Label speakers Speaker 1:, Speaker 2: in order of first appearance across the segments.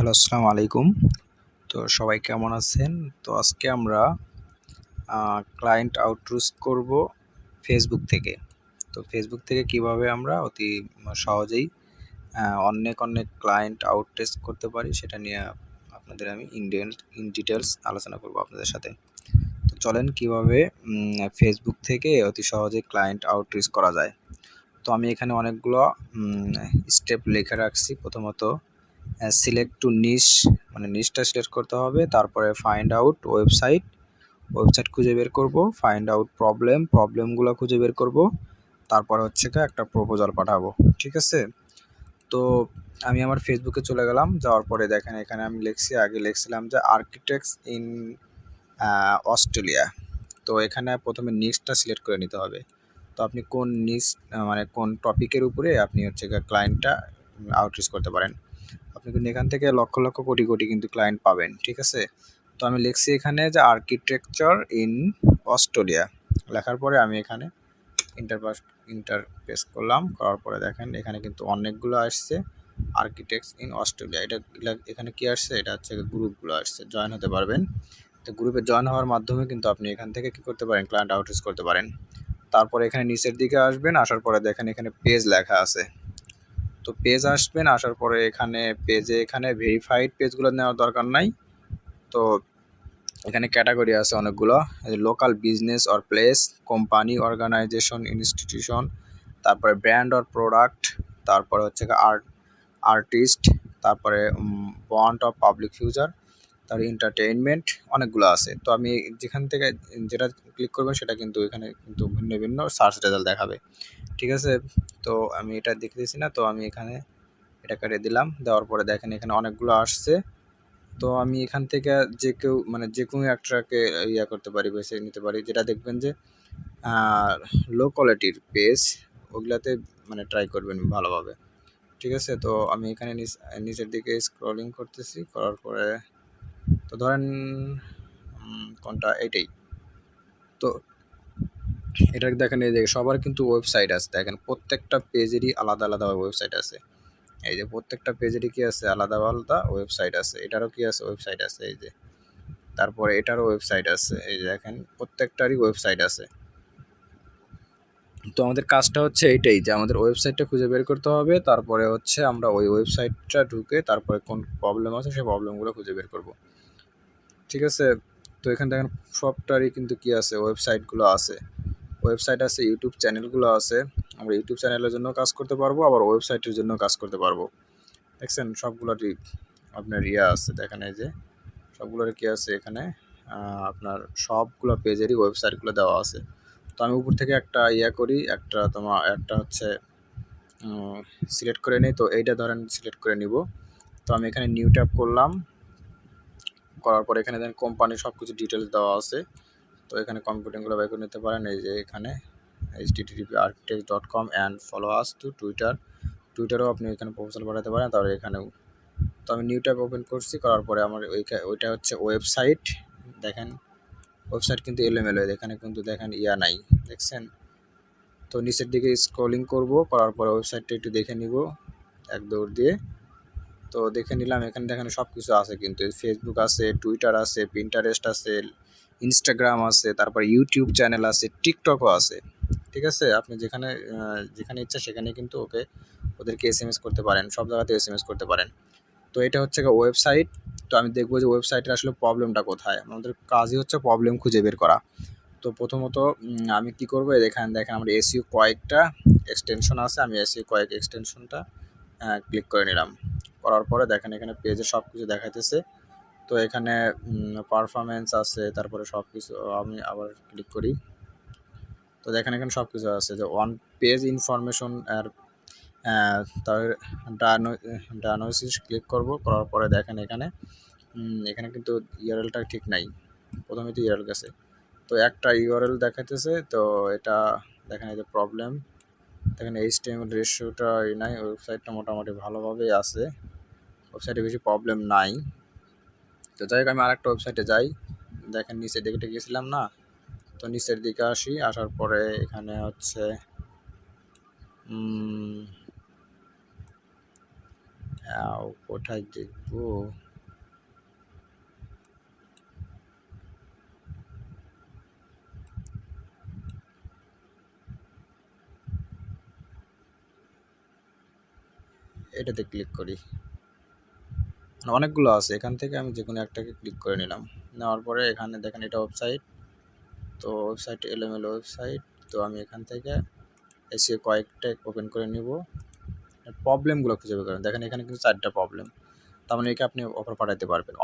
Speaker 1: Hello, আসসালামু আলাইকুম। তো সবাই কেমন আছেন? তো আজকে আমরা ক্লায়েন্ট আউটরিচ করব ফেসবুক থেকে। তো ফেসবুক থেকে কিভাবে আমরা অতি সহজেই অনেক ক্লায়েন্ট আউটরিচ করতে পারি সেটা নিয়ে আপনাদের আমি ইন ডিটেইলস আলোচনা করব আপনাদের সাথে। তো চলেন কিভাবে ফেসবুক থেকে অতি সহজে ক্লায়েন্ট আউটরিচ করা যায়। তো আমি এখানে অনেকগুলো স্টেপ লিখে রাখছি। প্রথমত সিলেক্ট টু নিশ, মানে নিশটা সিলেক্ট করতে হবে। তারপরে ফাইন্ড আউট ওয়েবসাইট খুঁজে বের করব। ফাইন্ড আউট প্রবলেমগুলো খুঁজে বের করব। তারপরে হচ্ছে একটা প্রপোজাল পাঠাবো। ঠিক আছে? তো আমি আমার ফেসবুকে চলে গেলাম। যাওয়ার পরে দেখেন এখানে আমি আগে লিখছিলাম যে আর্কিটেক্টস ইন অস্ট্রেলিয়া। তো এখানে প্রথমে নিশটা সিলেক্ট করে নিতে হবে। তো আপনি কোন নিশ, মানে কোন টপিকের উপরে আপনি হচ্ছে ক্লায়েন্টটা আউটরিচ করতে পারেন। আপনি কিন্তু এখান থেকে লক্ষ কোটি কিন্তু ক্লায়েন্ট পাবেন। ঠিক আছে? তো আমি লিখছি এখানে যে আর্কিটেকচার ইন অস্ট্রেলিয়া। লেখার পরে আমি এখানে ইন্টার প্রেস করলাম। করার পরে দেখেন এখানে কিন্তু অনেকগুলো আসছে আর্কিটেক্টস ইন অস্ট্রেলিয়া। এখানে কি আসছে? এটা হচ্ছে গ্রুপগুলো আসছে, জয়েন হতে পারবেন। তো গ্রুপে জয়েন হওয়ার মাধ্যমে কিন্তু আপনি এখান থেকে কি করতে পারেন? ক্লায়েন্ট আউটরিচ করতে পারেন। তারপরে এখানে নিচের দিকে আসবেন, আসার পরে দেখেন এখানে পেজ লেখা আছে। তো পেজ আসবেন, আসার পরে এখানে ভেরিফাইড পেজগুলো নেওয়ার দরকার নাই। তো এখানে ক্যাটাগরি আছে অনেকগুলো, local business or place, company, organisation, institution, তারপরে ব্র্যান্ড অর প্রোডাক্ট, তারপরে হচ্ছে আর্টিস্ট, তারপরে বন্ড অফ পাবলিক ফিউচার, তারপরে এন্টারটেইনমেন্ট, অনেকগুলো আছে। তো আমি যেখান থেকে যেটা ক্লিক করবেন সেটা কিন্তু এখানে কিন্তু ভিন্ন ভিন্ন সার্চ রেজাল্ট দেখাবে। ঠিক আছে? তো আমি এটা দেখতেছি না, তো আমি এখানে এটা কেটে দিলাম। দেওয়ার পরে দেখেন এখানে অনেকগুলো আসছে। তো আমি এখান থেকে যে কোনো একটাকে করতে পারি, বেছে নিতে পারি। যেটা দেখবেন যে লো কোয়ালিটির পেজ, ওগুলাতে মানে ট্রাই করবেন ভালোভাবে। ঠিক আছে? তো আমি এখানে নিচের দিকে স্ক্রলিং করতেছি, করার পরে তো ধরেন কোনটা, এইটাই। তো এটা দেখেন, এই যে সবার কিন্তু ওয়েবসাইট আছে। দেখেন প্রত্যেকটা পেজেরই আলাদা ওয়েবসাইট আছে। এই যে প্রত্যেকটা পেজেরই কি আছে? আলাদা ওয়েবসাইট আছে। এটারও কি আছে? ওয়েবসাইট আছে। এই যে তারপরে এটারও ওয়েবসাইট আছে। এই যে দেখেন প্রত্যেকটারই ওয়েবসাইট আছে। তো আমাদের কাজটা হচ্ছে এইটাই, যে আমাদের ওয়েবসাইটটা খুঁজে বের করতে হবে। তারপরে হচ্ছে আমরা ওই ওয়েবসাইটটা ঢুকে তারপরে কোন প্রবলেম আছে সেই প্রবলেমগুলো খুঁজে বের করব। ঠিক আছে? তো এখানে দেখেন সবটারই কিন্তু কি আছে? ওয়েবসাইটগুলো আছে। ওয়েবসাইট আছে, ইউটিউব চ্যানেলগুলো আছে। আমরা ইউটিউব চ্যানেলের জন্য কাজ করতে পারবো, আবার ওয়েবসাইটের জন্য কাজ করতে পারবো। দেখছেন সবগুলোরই আপনার আছে। দেখেন এই যে সবগুলোর কি আছে এখানে, আপনার সবগুলো পেজেরই ওয়েবসাইটগুলো দেওয়া আছে। তো আমি উপর থেকে একটা করি, একটা হচ্ছে সিলেক্ট করে নিই। তো এইটা ধরেন সিলেক্ট করে নিব। তো আমি এখানে নিউ ট্যাব করলাম। করার পর এখানে দেখেন কোম্পানির সব কিছু ডিটেলস দেওয়া আছে। তো এখানে কম্পিউটিংগুলো বের করে নিতে পারেন। এই যে এখানে http://architect.com and follow us to টুইটারও আপনি এখানে প্রপোজাল পাঠাতে পারেন। তাহলে এখানেও। তো আমি নিউ ট্যাব ওপেন করছি, করার পরে আমার ওইটা হচ্ছে ওয়েবসাইট। দেখেন ওয়েবসাইট কিন্তু এলোমেলো, এখানে কিন্তু দেখেন নাই, দেখছেন? তো নিচের দিকে স্ক্রলিং করব, করার পরে ওয়েবসাইটটা একটু দেখে নিব এক দৌড় দিয়ে। তো দেখে নিলাম, এখানে দেখেন সব কিছু আছে কিন্তু ফেসবুক আছে, টুইটার আছে, পিন্টারেস্ট আছে, ইনস্টাগ্রাম আছে, তারপর ইউটিউব চ্যানেল আছে, টিকটকও আছে। ঠিক আছে? আপনি যেখানে ইচ্ছা সেখানে কিন্তু ওদেরকে এসএমএস করতে পারেন, সব জায়গাতে এসএমএস করতে পারেন। তো এটা হচ্ছে ওয়েবসাইট। তো আমি দেখবো যে ওয়েবসাইটের আসলে প্রবলেমটা কোথায়। আমাদের কাজই হচ্ছে প্রবলেম খুঁজে বের করা। তো প্রথমত আমি কি করবো, দেখেন আমার এসইও কয়েকটা এক্সটেনশন আছে। আমি এসইও কয়েক এক্সটেনশনটা ক্লিক করে নিলাম। করার পরে দেখেন এখানে পেজে সব কিছু দেখাইতেছে। তো এখানে পারফরমেন্স আছে, তারপরে সব কিছু আমি আবার ক্লিক করি। তো দেখেন এখানে সব কিছু আছে, যে ওয়ান পেজ ইনফরমেশন আর তার ডায়াগনোসিস ক্লিক করব। করার পরে দেখেন এখানে কিন্তু ইউআরএলটা ঠিক নাই। প্রথমে তো ইউআরএল গেছে, তো একটা ইউআরএল দেখাইতেছে। তো এটা দেখেন এই যে প্রবলেম, দেখেন এইচটিএমএল রেশিওটা নাই। ওয়েবসাইটটা মোটামুটি ভালোভাবেই আছে, ওয়েবসাইটে বেশি প্রবলেম নাই। তো যাই হোক, আমি আরেকটা ওয়েবসাইটে যাই। দেখেন নিচের দিকে গেছিলাম না, তো নিচের দিকে আসি। আসার পরে এখানে হচ্ছে কোথায় দেখবো? এটাতে ক্লিক করি, অনেকগুলো আছে, এখান থেকে আমি যে কোনো একটাকে ক্লিক করে নিলাম। নেওয়ার পরে এখানে দেখেন এটা ওয়েবসাইট, তো ওয়েবসাইট এলোমেলো ওয়েবসাইট। তো আমি এখান থেকে এসে কয়েকটা ওপেন করে নিব, প্রবলেমগুলো খুঁজে বের করেন। দেখেন এখানে কিন্তু 4টা প্রবলেম, তার মানে একে আপনি অফার পাঠাতে পারবেন।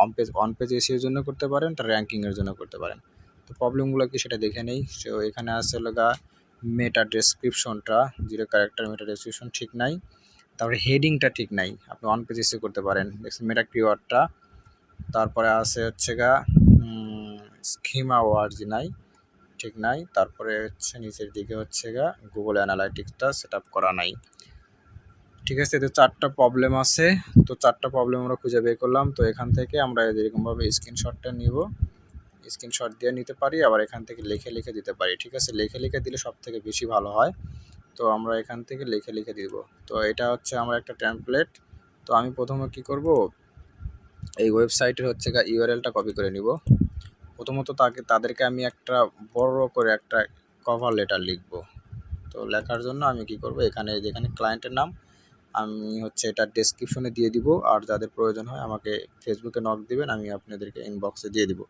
Speaker 1: অন পেজ এসিওর জন্য করতে পারেন, তার র্যাঙ্কিংয়ের জন্য করতে পারেন। তো প্রবলেমগুলো কি সেটা দেখে নেই। সো এখানে আছে লগা মেটা ডেসক্রিপশনটা 0 ক্যারেক্টার, মেটা ডেসক্রিপশন ঠিক নাই। তারপরে হেডিংটা ঠিক নাই, আপনি অন পেজ এসে করতে পারেন। দেখছেন মেটা কিওয়ার্ডটা। তারপরে আছে হচ্ছে গা স্কিমা ওয়ার্ড নাই, ঠিক নাই। তারপরে হচ্ছে নিচের দিকে হচ্ছে গা গুগল অ্যানালাইটিক্সটা সেট আপ করা নাই। ঠিক আছে, তো 4টা প্রবলেম আছে। তো 4টা প্রবলেম আমরা খুঁজে বের করলাম। তো এখান থেকে আমরা এরকমভাবে স্ক্রিনশটটা নিব, স্ক্রিনশট দিয়ে নিতে পারি, আবার এখান থেকে লিখে লিখে দিতে পারি। ঠিক আছে, লিখে লিখে দিলে সব থেকে বেশি ভালো হয়। তো আমরা এখান থেকে লিখে লিখে দিব। তো এটা হচ্ছে আমার একটা টেমপ্লেট। তো আমি প্রথমে কি করব, এই ওয়েবসাইটের হচ্ছে ইউআরএলটা কপি করে নিব। প্রথমত তাদেরকে আমি একটা বড় করে একটা কভার লেটার লিখব। তো লেখার জন্য আমি কি করব, এখানে যেখানে ক্লায়েন্টের নাম আমি হচ্ছে এটা ডেসক্রিপশনে দিয়ে দিব, আর যাদের প্রয়োজন হয় আমাকে ফেসবুকে নক দিবেন, আমি আপনাদেরকে ইনবক্সে দিয়ে দিব,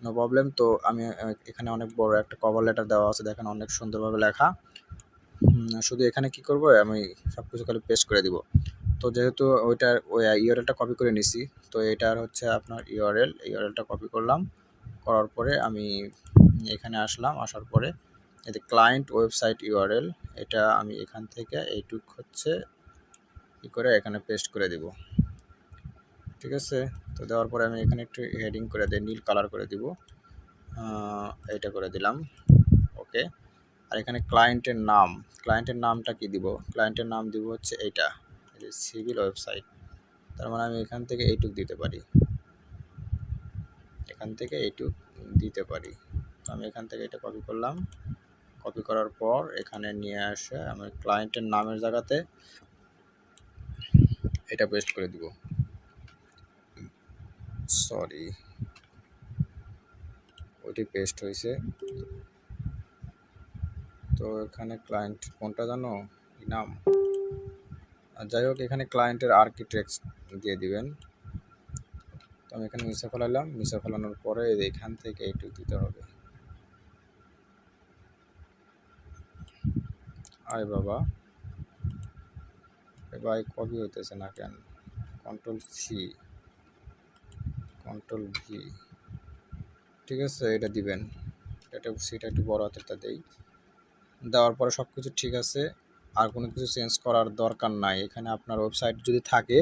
Speaker 1: নো প্রবলেম। তো আমি এখানে অনেক বড় একটা কভার লেটার দেওয়া আছে, দেখেন অনেক সুন্দরভাবে লেখা। শুধু এখানে কি করব, আমি সব কিছু খালি পেস্ট করে দিব। তো যেহেতু ওইটার ওই ইউআরএলটা কপি করে নিছি, তো এটার হচ্ছে আপনার ইউআরএলটা কপি করলাম। করার পরে আমি এখানে আসলাম, আসার পরে এই যে ক্লায়েন্ট ওয়েবসাইট ইউআরএল, এটা আমি এখান থেকে এইটুক হচ্ছে কি করে এখানে পেস্ট করে দিব। ঠিক আছে, তো দেওয়ার পরে আমি এখানে একটু হেডিং করে দিই, নীল কালার করে দিব, এইটা করে দিলাম। ওকে, আর এখানে ক্লায়েন্টের নামটা কি দিব, ক্লায়েন্টের নাম দিব হচ্ছে এইটা, সিভিল ওয়েবসাইট। তার মানে আমি এখান থেকে এইটুক দিতে পারি, এখান থেকে এইটুক দিতে পারি। তো আমি এখান থেকে এটা কপি করলাম, কপি করার পর এখানে নিয়ে আসে আমি ক্লায়েন্টের নামের জায়গাতে এটা পেস্ট করে দিব। সরি, ওইটি পেস্ট হয়েছে। তো এখানে ক্লায়েন্ট কোনটা জানো নাম, যাই হোক এখানে ক্লায়েন্টের আর্কিটেক্ট দিয়ে দিবেন। তো আমি এখানে মিশা ফেলালাম, মিশা ফেলানোর পরে এখান থেকে এইটুক দিতে হবে। আয় বাবা, এবার কপি হইতেছে না কেন, কন্ট্রোল-সি, কন্ট্রোল-ভি। ঠিক আছে, এটা দিবেন, সিটা একটু বড় হাতেরটা দেই। দেওয়ার পরে সব কিছু ঠিক আছে, আর কোনো কিছু চেঞ্জ করার দরকার নাই। এখানে আপনার ওয়েবসাইট যদি থাকে,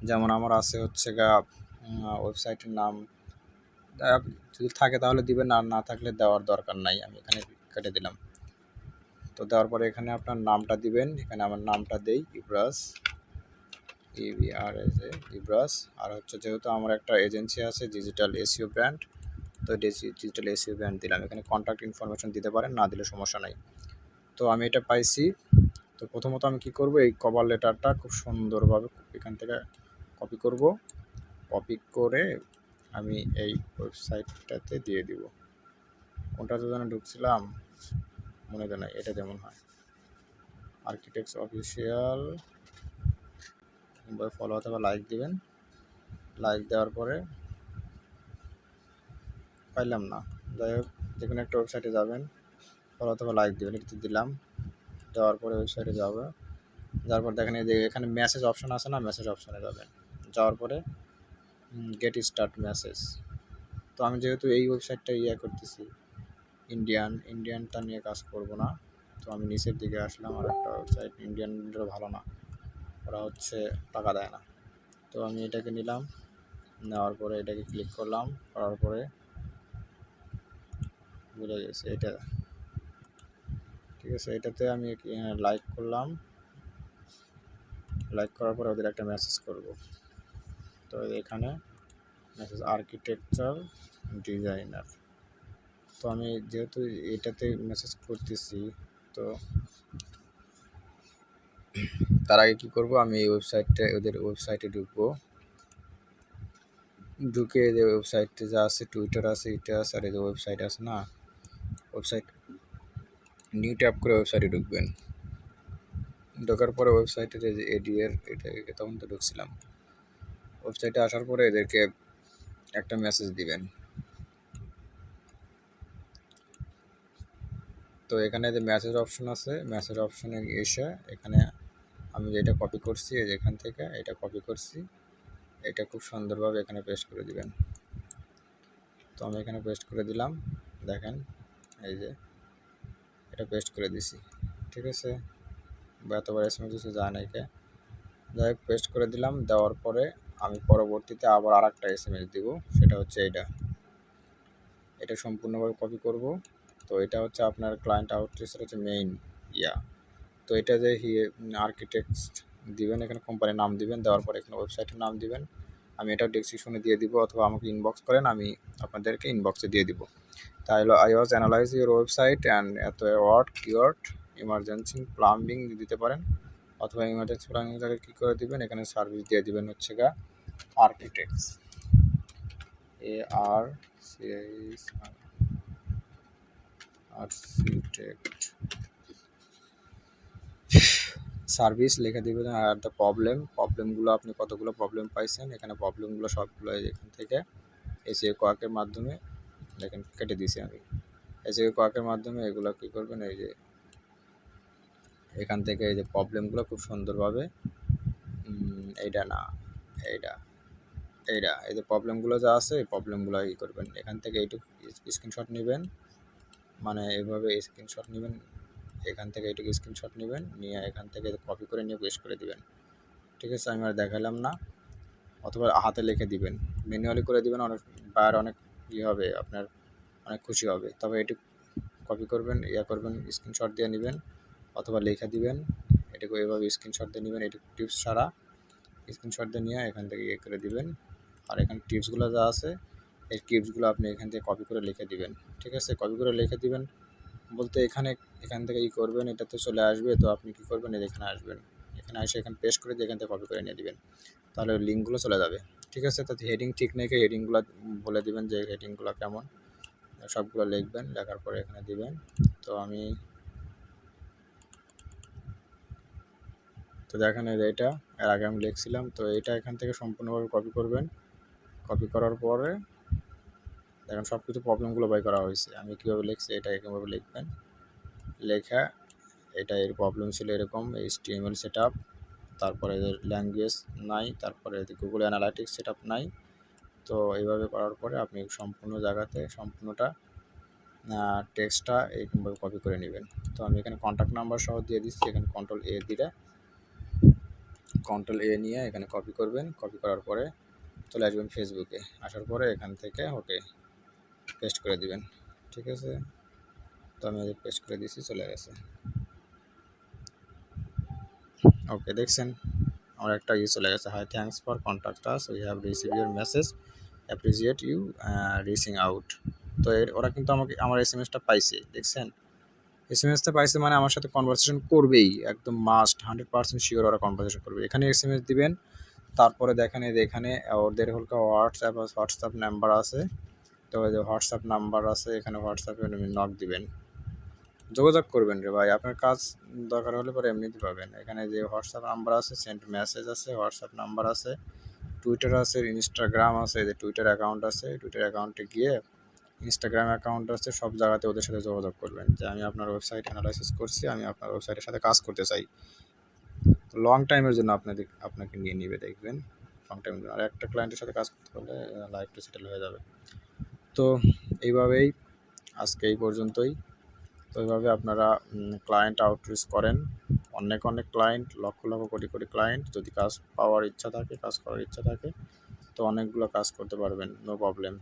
Speaker 1: যেমন আমার আছে হচ্ছে ওয়েবসাইটের নাম, যদি থাকে তাহলে দিবেন, আর না থাকলে দেওয়ার দরকার নাই, আমি এখানে কেটে দিলাম। তো দেওয়ার পরে এখানে আপনার নামটা দিবেন, এখানে আমার নামটা দেই ইব্রাস, ইব্রাস। আর হচ্ছে যেহেতু আমার একটা এজেন্সি আছে ডিজিটাল এসইও ব্র্যান্ড, তো ডিজিটাল এসইও ব্র্যান্ড দিলাম। এখানে কন্ট্যাক্ট ইনফরমেশন দিতে পারেন, না দিলে সমস্যা নাই। তো আমি এটা পাইছি। তো প্রথমত আমি কি করব, এই কভার লেটারটা খুব সুন্দরভাবে এখান থেকে কপি করব, কপি করে আমি এই ওয়েবসাইটটাতে দিয়ে দিব। কোনটাতে যেন ঢুকছিলাম মনে তো নাই, এটা যেমন হয় আর্কিটেক্টস অফিসিয়াল, ফলো অথবা লাইক দিবেন। লাইক দেওয়ার পরে পাইলাম না, যাই হোক যে কোনো একটা ওয়েবসাইটে যাবেন, ফলো অথবা লাইক দেবেন, এটাতে দিলাম। দেওয়ার পরে ওয়েবসাইটে যাবে, যাওয়ার পর দেখেন এই যে এখানে মেসেজ অপশন আছে না, মেসেজ অপশনে যাবেন। যাওয়ার পরে গেট স্টার্ট মেসেজ। তো আমি যেহেতু এই ওয়েবসাইটটা করতেছি, ইন্ডিয়ানটা নিয়ে কাজ করব না। তো আমি নিচের দিকে আসলাম, আর একটা ওয়েবসাইট ইন্ডিয়ানটা ভালো না, ওরা হচ্ছে টাকা দেয় না। তো আমি এটাকে নিলাম, নেওয়ার পরে এটাকে ক্লিক করলাম, করার পরে ভুলে গেছে এটা। ঠিক আছে, এটাতে আমি লাইক করলাম, লাইক করার পরে ওদের একটা মেসেজ করব। তো এখানে মেসেজ আর্কিটেকচার ডিজাইনার। তো আমি যেহেতু এটাতে মেসেজ করতেছি, তো তার আগে কী করব, আমি এই ওদের ওয়েবসাইটে ঢুকবো। ঢুকে এদের ওয়েবসাইটে যা আছে, টুইটার আছে, এটা আছে, আর এদের ওয়েবসাইট আছে না, ওয়েবসাইট নিউ ট্যাব করে ওয়েবসাইটে ঢুকবেন। ঢোকার পরে ওয়েবসাইটের এই যে এডিএর এটা তখন তো ঢুকছিলাম। ওয়েবসাইটে আসার পরে এদেরকে একটা মেসেজ দিবেন। তো এখানে যে মেসেজ অপশন আছে, মেসেজ অপশনে এসে এখানে আমি যেটা কপি করছি, এখান থেকে এটা কপি করছি, এটা খুব সুন্দরভাবে এখানে পেস্ট করে দিবেন। তো আমি এখানে পেস্ট করে দিলাম, দেখেন এই যে এটা পেস্ট করে দিছি, ঠিক আছে। বা এতবার এসএমএস দিচ্ছে যায় না, একে যাই হোক পেস্ট করে দিলাম। দেওয়ার পরে আমি পরবর্তীতে আবার আর একটা এসএমএস দিব, সেটা হচ্ছে এটা সম্পূর্ণভাবে কপি করব। তো এটা হচ্ছে আপনার ক্লায়েন্ট আউটরিচের হচ্ছে মেইন তো এটা যে আর্কিটেক্ট দিবেন, এখানে কোম্পানির নাম দিবেন, দেওয়ার পরে এখানে ওয়েবসাইটের নাম দিবেন। আমি এটা ডেসক্রিপশনে দিয়ে দিব, অথবা আমাকে ইনবক্স করেন, আমি আপনাদেরকে ইনবক্সে দিয়ে দিব। তাই হলো I was analyse your website and এত ওয়ার্ড কিওয়ার্ড ইমার্জেন্সি প্লাম্বিং দিতে পারেন, অথবা ইমার্জেন্সি প্লাম্বিং জায়গায় কী করে দিবেন, এখানে সার্ভিস দিয়ে দিবেন হচ্ছে গা আর্কিটেক্টস, আর্কিটেক্ট সার্ভিস লিখে দিবেন। আর দ্য প্রবলেমগুলো আপনি কতগুলো প্রবলেম পাইছেন, এখানে প্রবলেমগুলো সবগুলো এখান থেকে এসইও কোয়াকের মাধ্যমে দেখেন কেটে দিয়েছি আমি। এসইও কোয়াকের মাধ্যমে এগুলো কী করবেন, এই যে এখান থেকে এই যে প্রবলেমগুলো খুব সুন্দরভাবে এইটা না এইটা এই যে প্রবলেমগুলো যা আছে এই প্রবলেমগুলো ই করবেন, এখান থেকে এইটুকু স্ক্রিনশট নেবেন, মানে এইভাবে স্ক্রিনশট নেবেন, এখান থেকে এইটুকু স্ক্রিনশট নেবেন, নিয়ে এখান থেকে কপি করে নিয়ে পেস্ট করে দিবেন, ঠিক আছে। আমি আর দেখালাম না, অথবা হাতে লিখে দিবেন, ম্যানুয়ালি করে দিবেন, অনেক বায়ার অনেক হবে, আপনার অনেক খুশি হবে। তবে এটুকু কপি করবেন, করবেন, স্ক্রিনশট দিয়ে নেবেন, অথবা লেখা দিবেন, এটুকু এইভাবে স্ক্রিনশট দিয়ে নেবেন, এটুকু টিপস ছাড়া স্ক্রিনশট দিয়ে নিয়ে এখান থেকে করে দিবেন। আর এখানে টিপসগুলো যা আছে এই টিপসগুলো আপনি এখান থেকে কপি করে লিখে দিবেন, ঠিক আছে। কপি করে লিখে দিবেন বলতে এখান থেকে করবেন, এটা তো চলে আসবে। তো আপনি কী করবেন, এখানে আসবেন, এখানে এসে এখানে পেস্ট করে দিয়ে এখান থেকে কপি করে নিয়ে দিবেন, তাহলে লিঙ্কগুলো চলে যাবে, ঠিক আছে। তাতে হেডিং ঠিক নেই, হেডিংগুলো বলে দিবেন যে হেডিংগুলো কেমন, সবগুলো লিখবেন, লেখার পরে এখানে দিবেন। তো দেখেন এটা এর আগে আমি লিখছিলাম, তো এটা এখান থেকে সম্পূর্ণভাবে কপি করবেন। কপি করার পরে দেখেন সব কিছু প্রবলেমগুলো বাই করা হয়েছে, আমি কীভাবে লিখছি এটা এরকমভাবে লিখবেন। লেখা এটা এর প্রবলেম ছিল এরকম, HTML সেট আপ, তারপরে ল্যাঙ্গুয়েজ নাই, তারপরে গুগল অ্যানালাইটিক্স সেট আপ নাই। তো এইভাবে করার পরে আপনি সম্পূর্ণ জায়গাতে সম্পূর্ণটা টেক্সটটা এইরকমভাবে কপি করে নেবেন। তো আমি এখানে কন্ট্যাক্ট নাম্বার সহ দিয়ে দিচ্ছি, এখানে কন্ট্রোল এ নিয়ে এখানে কপি করবেন। কপি করার পরে চলে আসবেন ফেসবুকে, আসার পরে এখান থেকে ওকে পেস্ট করে দিবেন, ঠিক আছে। তো আমি পেস্ট করে দিয়েছি, চলে গেছে। ওকে, দেখছেন আমার একটা চলে গেছে, hi thanks for contact us, we have receive your message, appreciate you reaching out. তো ওরা কিন্তু আমার এসএমএসটা পাইছে, দেখছেন এসএমএসটা পাইছে মানে আমার সাথে কনভারসেশন করবেই, একদম মাস্ট 100% শিওর ওরা কনভারসেশন করবে। এখানে এসএমএস দিবেন, তারপরে দেখেন এখানে ওদের হলকা হোয়াটসঅ্যাপ নাম্বার আছে, তো ওই যে হোয়াটসঅ্যাপ নাম্বার আছে, এখানে হোয়াটসঅ্যাপে নক দিবেন, যোগাযোগ করবেন রে ভাই, আপনার কাজ দরকার হলে পরে এমনিতে পাবেন। এখানে যে হোয়াটসঅ্যাপ নাম্বার আছে, সেন্ড মেসেজ আছে, হোয়াটসঅ্যাপ নাম্বার আছে, টুইটার আছে, ইনস্টাগ্রাম আছে, যে টুইটার অ্যাকাউন্ট আছে, টুইটার অ্যাকাউন্টে গিয়ে ইনস্টাগ্রাম অ্যাকাউন্ট আছে, সব জায়গাতে ওদের সাথে যোগাযোগ করবেন যে আমি আপনার ওয়েবসাইট অ্যানালাইসিস করছি, আমি আপনার ওয়েবসাইটের সাথে কাজ করতে চাই। লং টাইমের জন্য আপনাকে নিয়ে নিবে, দেখবেন লং টাইমের জন্য। আর একটা ক্লায়েন্টের সাথে কাজ করতে হলে লাইফটা সেটেল হয়ে যাবে। তো এইভাবেই আজকে এই পর্যন্তই। তো এইভাবে আপনারা ক্লায়েন্ট আউটরিচ করেন, অনেক ক্লায়েন্ট, লক্ষ কোটি ক্লায়েন্ট, যদি কাজ পাওয়ার ইচ্ছা থাকে, কাজ করার ইচ্ছা থাকে, তো অনেকগুলো কাজ করতে পারবেন, নো প্রবলেম।